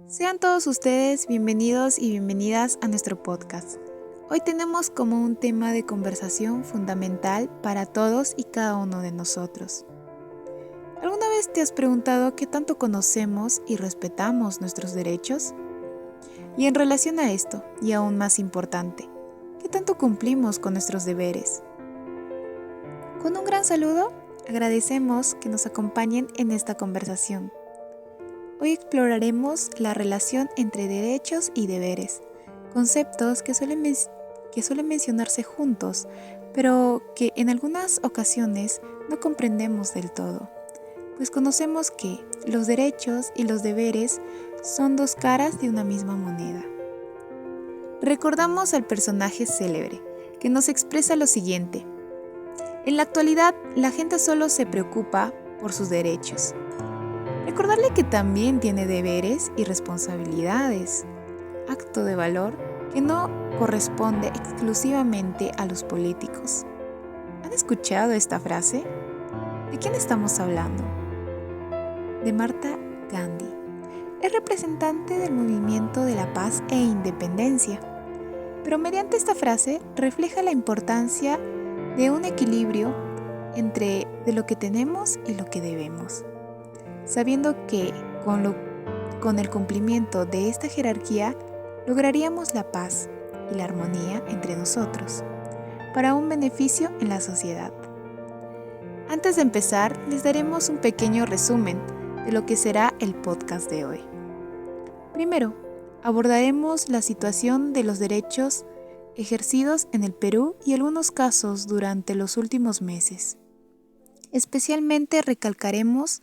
Sean todos ustedes bienvenidos y bienvenidas a nuestro podcast. Hoy tenemos como un tema de conversación fundamental para todos y cada uno de nosotros. ¿Alguna vez te has preguntado qué tanto conocemos y respetamos nuestros derechos? Y en relación a esto, y aún más importante, ¿qué tanto cumplimos con nuestros deberes? Con un gran saludo, agradecemos que nos acompañen en esta conversación. Hoy exploraremos la relación entre derechos y deberes, conceptos que suelen mencionarse juntos, pero que en algunas ocasiones no comprendemos del todo, pues conocemos que los derechos y los deberes son dos caras de una misma moneda. Recordamos al personaje célebre, que nos expresa lo siguiente: en la actualidad, la gente solo se preocupa por sus derechos. Recordarle que también tiene deberes y responsabilidades, acto de valor que no corresponde exclusivamente a los políticos. ¿Han escuchado esta frase? ¿De quién estamos hablando? De Mahatma Gandhi. Es representante del movimiento de la paz e independencia, pero mediante esta frase refleja la importancia de un equilibrio entre de lo que tenemos y lo que debemos, sabiendo que con el cumplimiento de esta jerarquía lograríamos la paz y la armonía entre nosotros, para un beneficio en la sociedad. Antes de empezar, les daremos un pequeño resumen de lo que será el podcast de hoy. Primero, abordaremos la situación de los derechos ejercidos en el Perú y algunos casos durante los últimos meses. Especialmente recalcaremos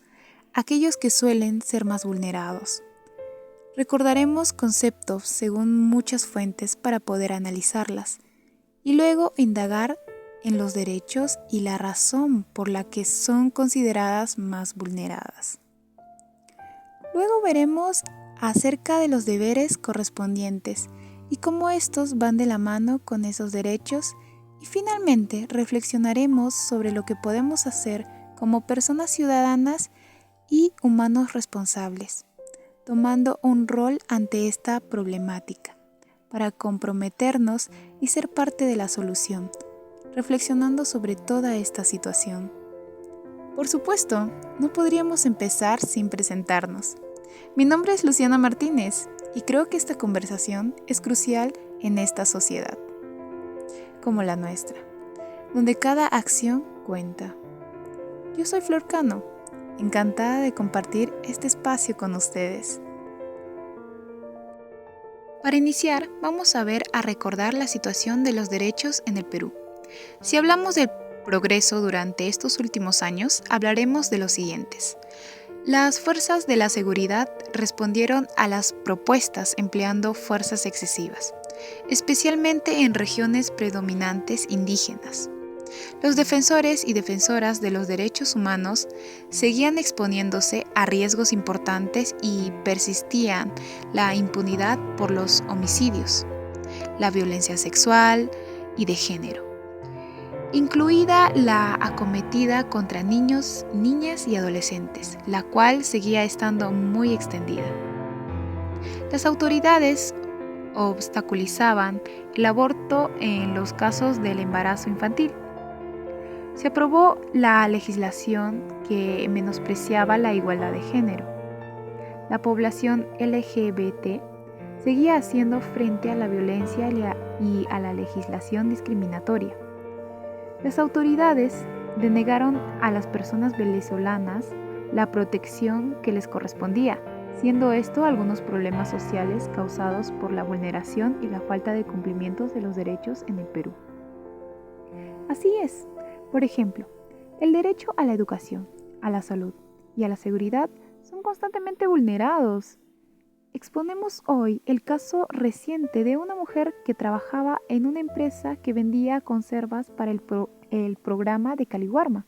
aquellos que suelen ser más vulnerados. Recordaremos conceptos según muchas fuentes para poder analizarlas y luego indagar en los derechos y la razón por la que son consideradas más vulneradas. Luego veremos acerca de los deberes correspondientes y cómo estos van de la mano con esos derechos, y finalmente reflexionaremos sobre lo que podemos hacer como personas ciudadanas y humanos responsables, tomando un rol ante esta problemática, para comprometernos y ser parte de la solución, reflexionando sobre toda esta situación. Por supuesto, no podríamos empezar sin presentarnos. Mi nombre es Luciana Martínez y creo que esta conversación es crucial en esta sociedad, como la nuestra, donde cada acción cuenta. Yo soy Flor Cano, encantada de compartir este espacio con ustedes. Para iniciar, vamos a recordar la situación de los derechos en el Perú. Si hablamos del progreso durante estos últimos años, hablaremos de los siguientes. Las fuerzas de la seguridad respondieron a las propuestas empleando fuerzas excesivas, especialmente en regiones predominantes indígenas. Los defensores y defensoras de los derechos humanos seguían exponiéndose a riesgos importantes y persistía la impunidad por los homicidios, la violencia sexual y de género, incluida la acometida contra niños, niñas y adolescentes, la cual seguía estando muy extendida. Las autoridades obstaculizaban el aborto en los casos del embarazo infantil. Se aprobó la legislación que menospreciaba la igualdad de género. La población LGBT seguía haciendo frente a la violencia y a la legislación discriminatoria. Las autoridades denegaron a las personas venezolanas la protección que les correspondía, siendo esto algunos problemas sociales causados por la vulneración y la falta de cumplimiento de los derechos en el Perú. Así es. Por ejemplo, el derecho a la educación, a la salud y a la seguridad son constantemente vulnerados. Exponemos hoy el caso reciente de una mujer que trabajaba en una empresa que vendía conservas para el programa de Caliwarma.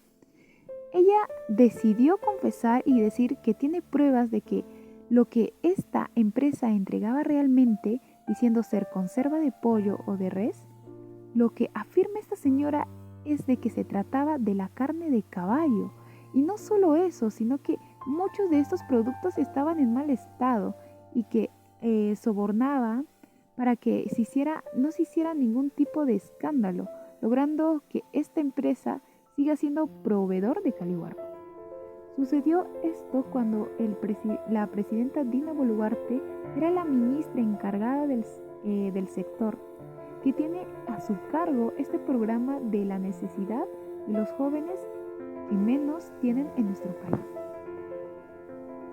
Ella decidió confesar y decir que tiene pruebas de que lo que esta empresa entregaba realmente, diciendo ser conserva de pollo o de res, lo que afirma esta señora es de que se trataba de la carne de caballo. Y no solo eso, sino que muchos de estos productos estaban en mal estado y que sobornaba para que no se hiciera ningún tipo de escándalo, logrando que esta empresa siga siendo proveedor de Caliwarma. Sucedió esto cuando la presidenta Dina Boluarte era la ministra encargada del sector, que tiene a su cargo este programa de la necesidad de los jóvenes que menos tienen en nuestro país.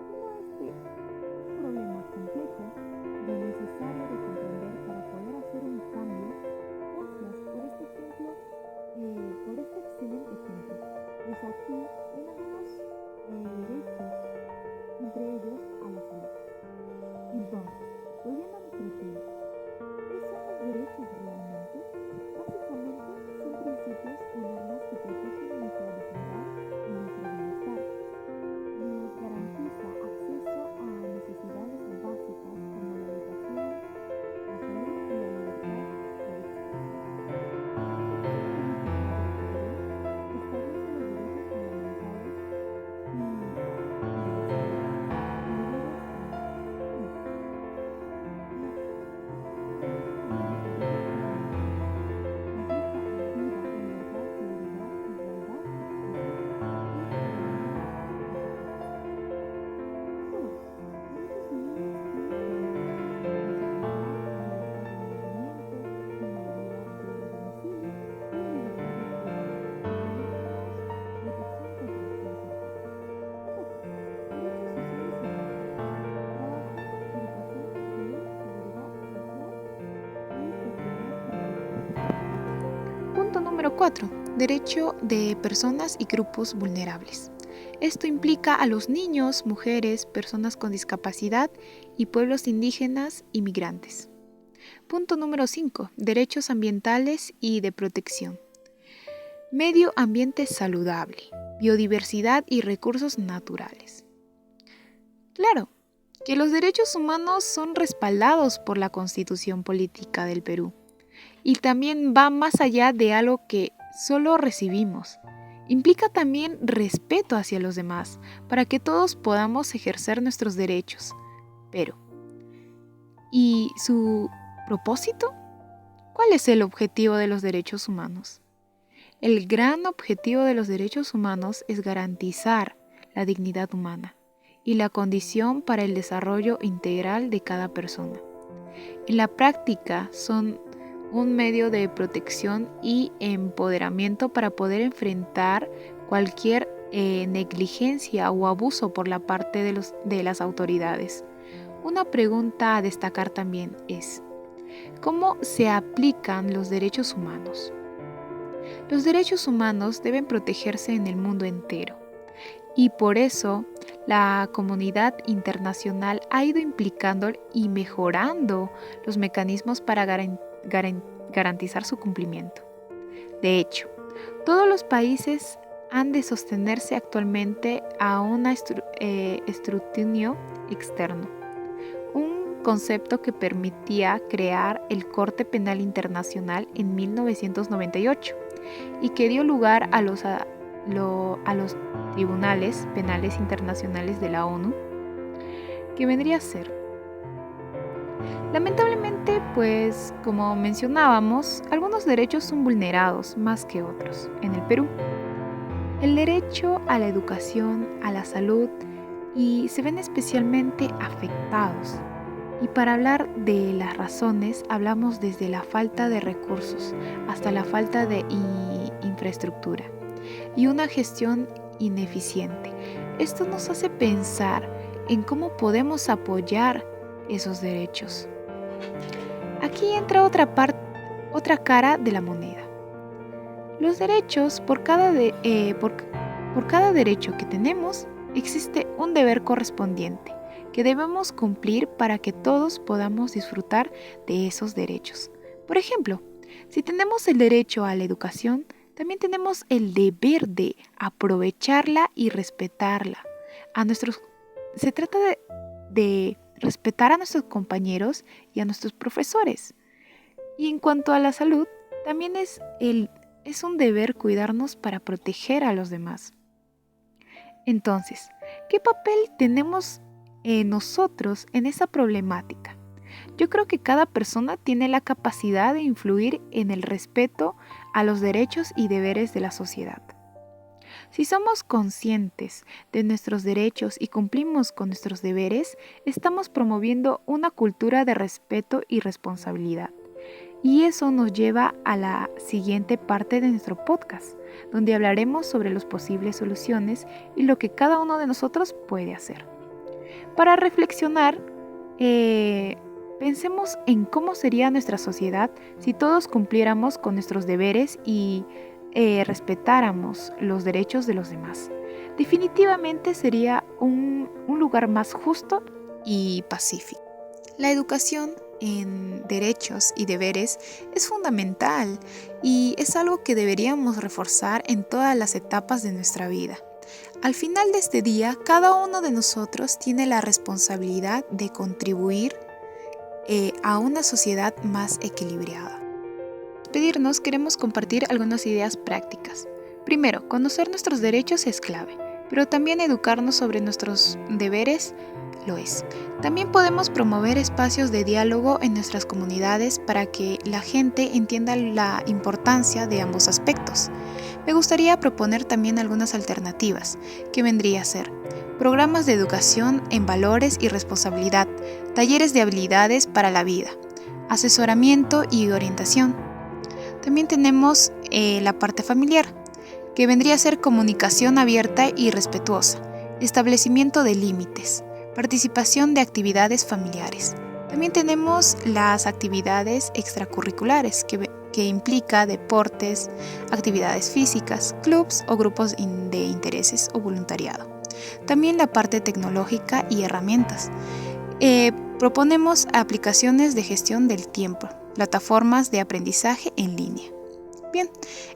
Todo este problema complejo, pero necesario de comprender para poder hacer un cambio. Gracias por este excelente ejemplo. Pues aquí tenemos derechos, entre ellos a la salud. Entonces, volviendo a nuestro tema, ¿qué son los derechos realmente? Básicamente son principios o normas que protegen nuestra dignidad y nuestro bienestar. Nos garantiza acceso a necesidades básicas como la educación, la salud y la libertad de expresión. Establece los derechos fundamentales y Punto número 4. Derecho de personas y grupos vulnerables. Esto implica a los niños, mujeres, personas con discapacidad y pueblos indígenas y migrantes. Punto número 5. Derechos ambientales y de protección. Medio ambiente saludable, biodiversidad y recursos naturales. Claro, que los derechos humanos son respaldados por la Constitución Política del Perú. Y también va más allá de algo que solo recibimos. Implica también respeto hacia los demás, para que todos podamos ejercer nuestros derechos. Pero, ¿y su propósito? ¿Cuál es el objetivo de los derechos humanos? El gran objetivo de los derechos humanos es garantizar la dignidad humana y la condición para el desarrollo integral de cada persona. En la práctica son un medio de protección y empoderamiento para poder enfrentar cualquier negligencia o abuso por la parte de las autoridades. Una pregunta a destacar también es, ¿cómo se aplican los derechos humanos? Los derechos humanos deben protegerse en el mundo entero y por eso la comunidad internacional ha ido implicando y mejorando los mecanismos para garantizar su cumplimiento. De hecho, todos los países han de sostenerse actualmente a un escrutinio externo, un concepto que permitía crear el Corte Penal Internacional en 1998 y que dio lugar a los tribunales penales internacionales de la ONU, que vendría a ser. Lamentablemente, pues, como mencionábamos, algunos derechos son vulnerados más que otros en el Perú. El derecho a la educación, a la salud, y se ven especialmente afectados. Y para hablar de las razones, hablamos desde la falta de recursos hasta la falta de infraestructura y una gestión ineficiente. Esto nos hace pensar en cómo podemos apoyar esos derechos. Aquí entra otra cara de la moneda. Los derechos, por cada derecho que tenemos, existe un deber correspondiente que debemos cumplir para que todos podamos disfrutar de esos derechos. Por ejemplo, si tenemos el derecho a la educación, también tenemos el deber de aprovecharla y respetarla. Se trata de respetar a nuestros compañeros y a nuestros profesores. Y en cuanto a la salud, también es un deber cuidarnos para proteger a los demás. Entonces, ¿qué papel tenemos nosotros en esa problemática. Yo creo que cada persona tiene la capacidad de influir en el respeto a los derechos y deberes de la sociedad. Si somos conscientes de nuestros derechos y cumplimos con nuestros deberes, estamos promoviendo una cultura de respeto y responsabilidad. Y eso nos lleva a la siguiente parte de nuestro podcast, donde hablaremos sobre las posibles soluciones y lo que cada uno de nosotros puede hacer. Para reflexionar, pensemos en cómo sería nuestra sociedad si todos cumpliéramos con nuestros deberes y respetáramos los derechos de los demás. Definitivamente sería un lugar más justo y pacífico. La educación en derechos y deberes es fundamental y es algo que deberíamos reforzar en todas las etapas de nuestra vida. Al final de este día, cada uno de nosotros tiene la responsabilidad de contribuir a una sociedad más equilibrada. Para despedirnos, queremos compartir algunas ideas prácticas. Primero, conocer nuestros derechos es clave, pero también educarnos sobre nuestros deberes lo es. También podemos promover espacios de diálogo en nuestras comunidades para que la gente entienda la importancia de ambos aspectos. Me gustaría proponer también algunas alternativas, que vendría a ser programas de educación en valores y responsabilidad, talleres de habilidades para la vida, asesoramiento y orientación. También tenemos la parte familiar, que vendría a ser comunicación abierta y respetuosa, establecimiento de límites, participación de actividades familiares. También tenemos las actividades extracurriculares, que implica deportes, actividades físicas, clubs o grupos de intereses o voluntariado. También la parte tecnológica y herramientas. Proponemos aplicaciones de gestión del tiempo, plataformas de aprendizaje en línea. Bien,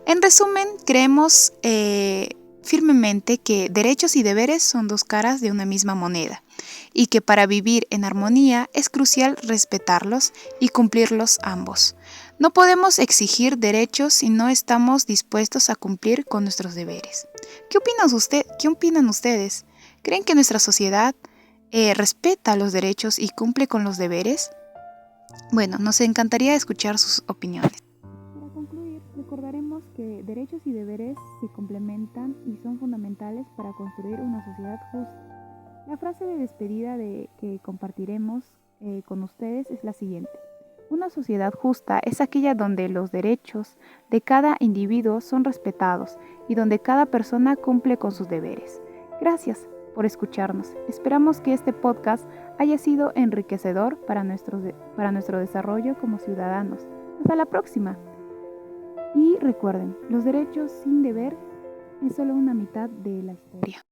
en resumen, creemos firmemente que derechos y deberes son dos caras de una misma moneda y que para vivir en armonía es crucial respetarlos y cumplirlos ambos. No podemos exigir derechos si no estamos dispuestos a cumplir con nuestros deberes. ¿Qué opinan ustedes? ¿Creen que nuestra sociedad respeta los derechos y cumple con los deberes? Bueno, nos encantaría escuchar sus opiniones. Para concluir, recordaremos que derechos y deberes se complementan y son fundamentales para construir una sociedad justa. La frase de despedida que compartiremos con ustedes es la siguiente. Una sociedad justa es aquella donde los derechos de cada individuo son respetados y donde cada persona cumple con sus deberes. Gracias por escucharnos. Esperamos que este podcast haya sido enriquecedor para nuestro desarrollo como ciudadanos. Hasta la próxima. Y recuerden, los derechos sin deber es solo una mitad de la historia.